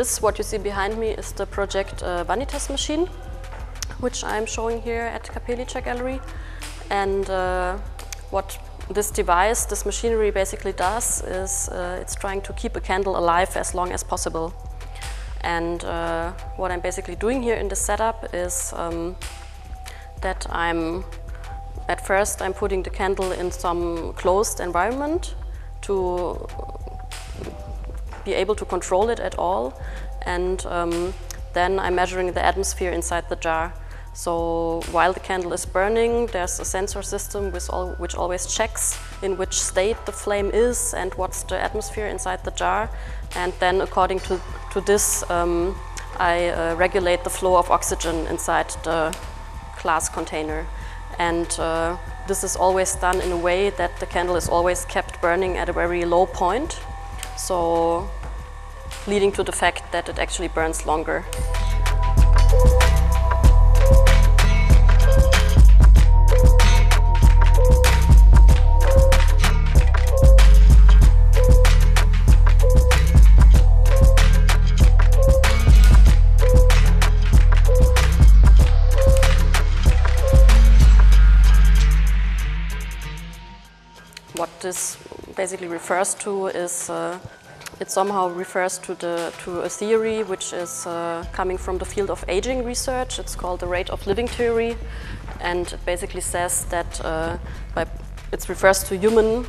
this, what you see behind me, is the project Vanitas Machine, which I'm showing here at Kapelica Gallery. And what this device, this machinery basically does is it's trying to keep a candle alive as long as possible. And what I'm basically doing here in this setup is that at first I'm putting the candle in some closed environment to be able to control it at all. And then I'm measuring the atmosphere inside the jar. So while the candle is burning, there's a sensor system which always checks in which state the flame is and what's the atmosphere inside the jar. And then according to this, I regulate the flow of oxygen inside the glass container. And this is always done in a way that the candle is always kept burning at a very low point, so leading to the fact that it actually burns longer. What this basically refers to is it somehow refers to a theory which is coming from the field of aging research. It's called the rate of living theory, and it basically says that it refers to human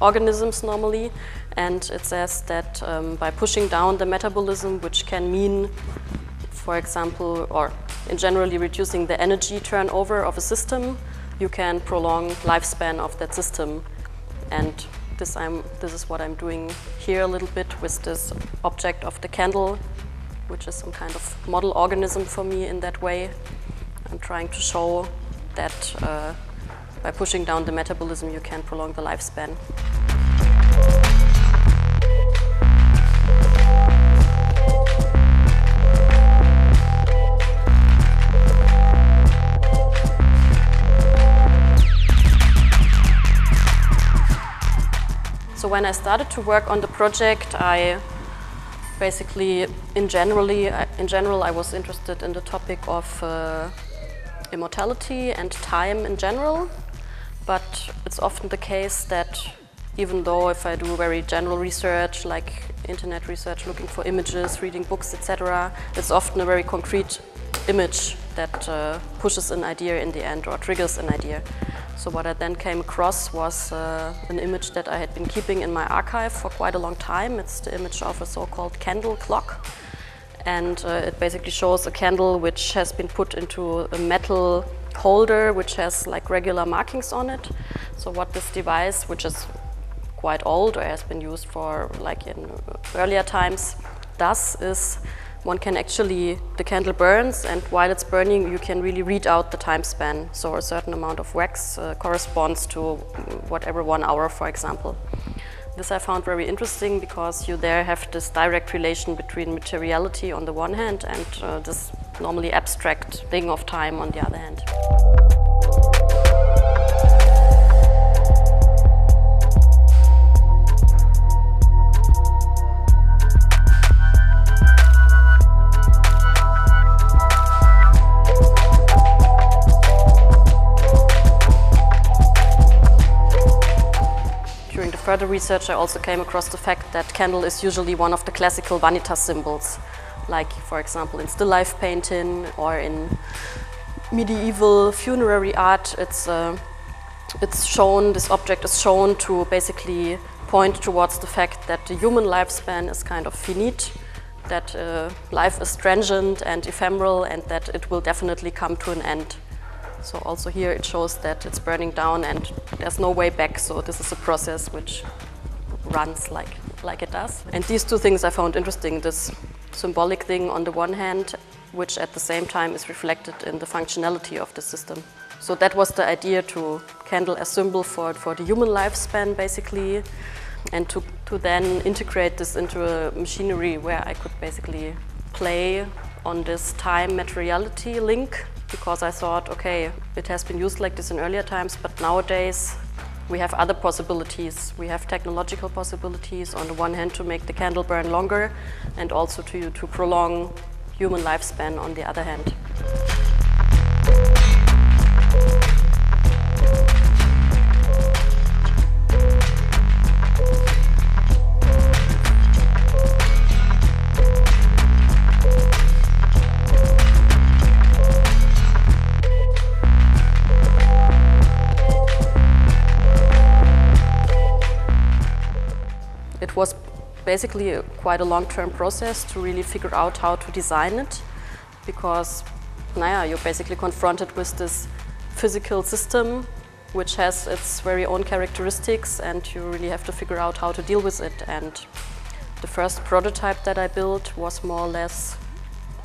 organisms normally, and it says that by pushing down the metabolism, which can mean, for example, or in generally reducing the energy turnover of a system, you can prolong lifespan of that system. And this is what I'm doing here a little bit with this object of the candle, which is some kind of model organism for me in that way. I'm trying to show that by pushing down the metabolism you can prolong the lifespan. So when I started to work on the project, I basically, in general, I was interested in the topic of immortality and time in general. But it's often the case that even though if I do very general research, like internet research, looking for images, reading books, etc., it's often a very concrete image that pushes an idea in the end or triggers an idea. So what I then came across was an image that I had been keeping in my archive for quite a long time. It's the image of a so-called candle clock. And it basically shows a candle which has been put into a metal holder which has like regular markings on it. So what this device, which is quite old or has been used for like in earlier times, does is one can actually, the candle burns, and while it's burning you can really read out the time span. So a certain amount of wax corresponds to whatever 1 hour, for example. This I found very interesting because you there have this direct relation between materiality on the one hand and this normally abstract thing of time on the other hand. Further research, I also came across the fact that candle is usually one of the classical Vanitas symbols, like for example in still life painting or in medieval funerary art. It's shown, this object is shown to basically point towards the fact that the human lifespan is kind of finite, that life is transient and ephemeral, and that it will definitely come to an end. So also here it shows that it's burning down and there's no way back, so this is a process which runs like it does. And these two things I found interesting, this symbolic thing on the one hand, which at the same time is reflected in the functionality of the system. So that was the idea, to candle as symbol for the human lifespan basically, and to then integrate this into a machinery where I could basically play on this time materiality link. Because I thought, okay, it has been used like this in earlier times, but nowadays we have other possibilities. We have technological possibilities on the one hand to make the candle burn longer, and also to prolong human lifespan on the other hand. It was basically quite a long-term process to really figure out how to design it, because you're basically confronted with this physical system which has its very own characteristics, and you really have to figure out how to deal with it. And the first prototype that I built was more or less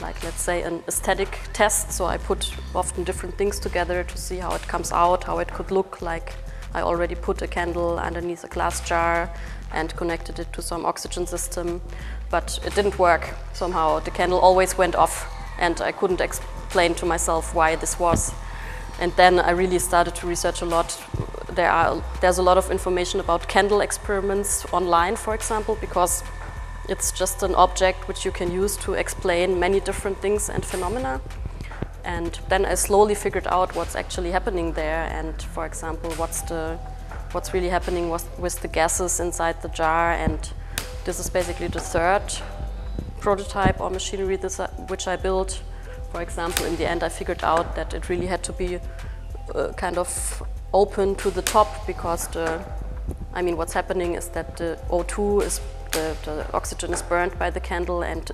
like, let's say, an aesthetic test. So I put often different things together to see how it comes out, how it could look like. I already put a candle underneath a glass jar and connected it to some oxygen system, but it didn't work. Somehow the candle always went off, and I couldn't explain to myself why this was. And then I really started to research a lot. There's a lot of information about candle experiments online, for example, because it's just an object which you can use to explain many different things and phenomena. And then I slowly figured out what's actually happening there, and for example, what's really happening with the gases inside the jar. And this is basically the third prototype or machinery which I built. For example, in the end I figured out that it really had to be kind of open to the top, because what's happening is that the O2 is, the oxygen is burned by the candle, and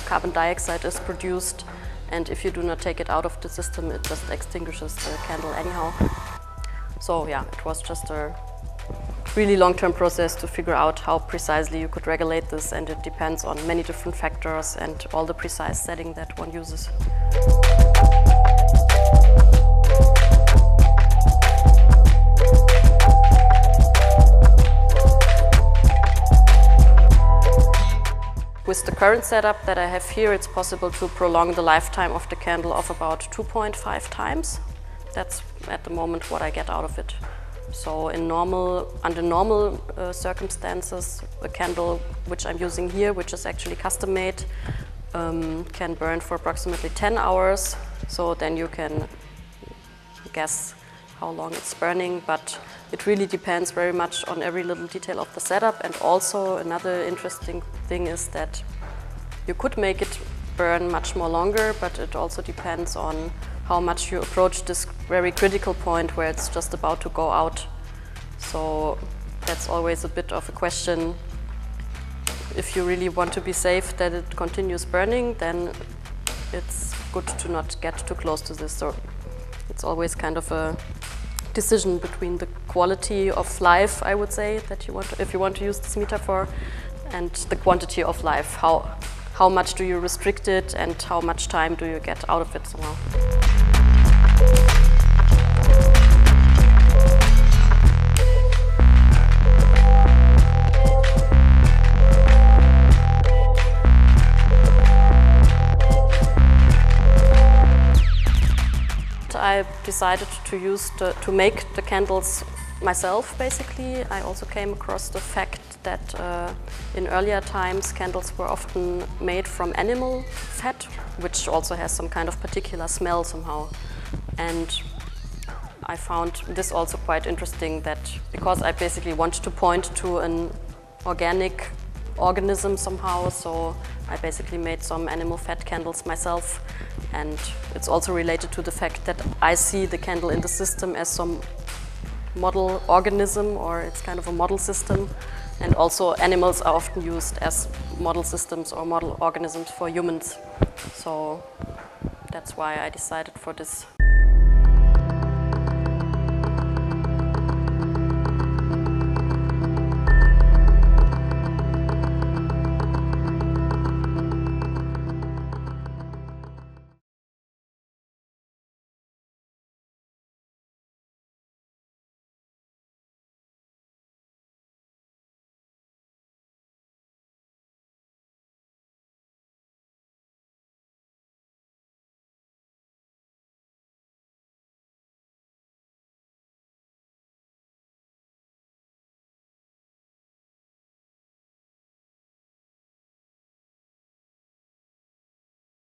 carbon dioxide is produced. And if you do not take it out of the system, it just extinguishes the candle anyhow. So yeah, it was just a really long-term process to figure out how precisely you could regulate this, and it depends on many different factors and all the precise setting that one uses. With the current setup that I have here, it's possible to prolong the lifetime of the candle of about 2.5 times. That's at the moment what I get out of it. So under normal circumstances, a candle which I'm using here, which is actually custom made, can burn for approximately 10 hours. So then you can guess how long it's burning, but it really depends very much on every little detail of the setup. And also another interesting thing is that you could make it burn much more longer, but it also depends on how much you approach this very critical point where it's just about to go out. So that's always a bit of a question. If you really want to be safe that it continues burning, then it's good to not get too close to this. So it's always kind of a decision between the quality of life, I would say, that you want to, if you want to use this metaphor, and the quantity of life. How much do you restrict it, and how much time do you get out of it somehow? I decided to make the candles myself, basically. I also came across the fact that in earlier times candles were often made from animal fat, which also has some kind of particular smell somehow. And I found this also quite interesting, that because I basically wanted to point to an organic organism somehow, so I basically made some animal fat candles myself. And it's also related to the fact that I see the candle in the system as some model organism, or it's kind of a model system. And also animals are often used as model systems or model organisms for humans. So that's why I decided for this